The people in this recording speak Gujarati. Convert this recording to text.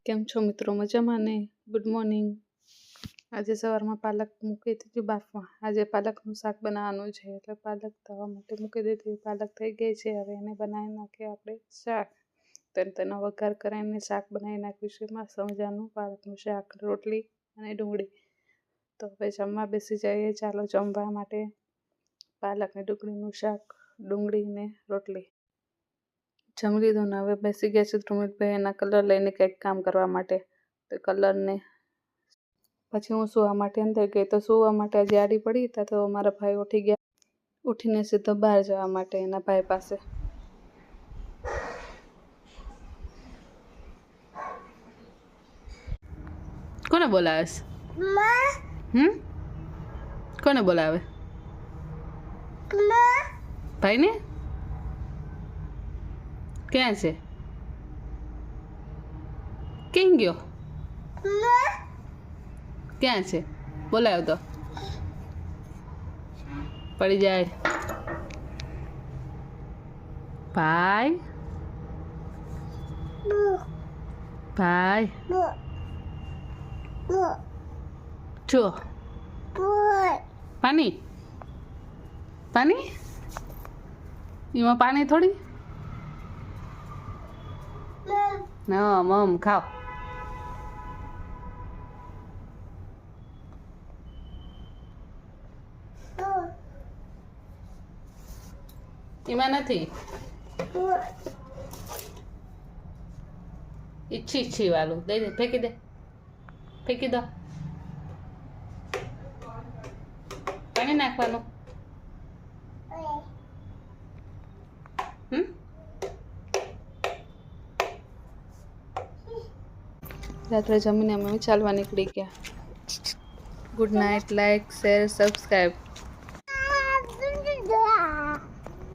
કેમ છો મિત્રો? મજામાં ને? Good morning. આજે સવારમાં પાલક મૂકી દીધી બાફવા. આજે પાલકનું શાક બનાવવાનું છે એટલે પાલક થવા માટે મૂકી દીધી. પાલક થઈ ગઈ છે, હવે એને બનાવી નાખીએ આપણે શાક. તેનો વઘાર કરીને શાક બનાવી નાખીશું. મસ્ત મજાનું પાલકનું શાક, રોટલી અને ડુંગળી. તો હવે જમવા બેસી જઈએ. ચાલો જમવા માટે. પાલક અને ડુંગળીનું શાક, ડુંગળી ને રોટલી. જમી લીધું ને હવે બેસી ગયા છે ધ્રુમિતભાઈ એના કલર લઈને કંઈક કામ કરવા માટે. તો કલરને પછી હું સુવા માટે અંદર ગઈ. તો સુવા માટે આજે આડી પડી હતા તો મારા ભાઈ ઉઠી ગયા. ઉઠીને સીધો બહાર જવા માટે એના ભાઈ પાસે. કોને બોલાવે છે? કોને બોલાવે? ભાઈને? ક્યાં છે? કેમ ગયો? ક્યાં છે? બોલાવ તો. પડી જાય. ભાઈ ભાઈ જો પાણી પાણી એમાં પાણી થોડી ના મમ ખાઓ. એમાં નથી ઈચ્છી વાળું દઈ દે. ફેંકી દે, ફેંકી દો. પાણી નાખવાનું. રાત્રે જમીને અમે ચાલવા નીકળી ગયા. Good night. Like, share, subscribe.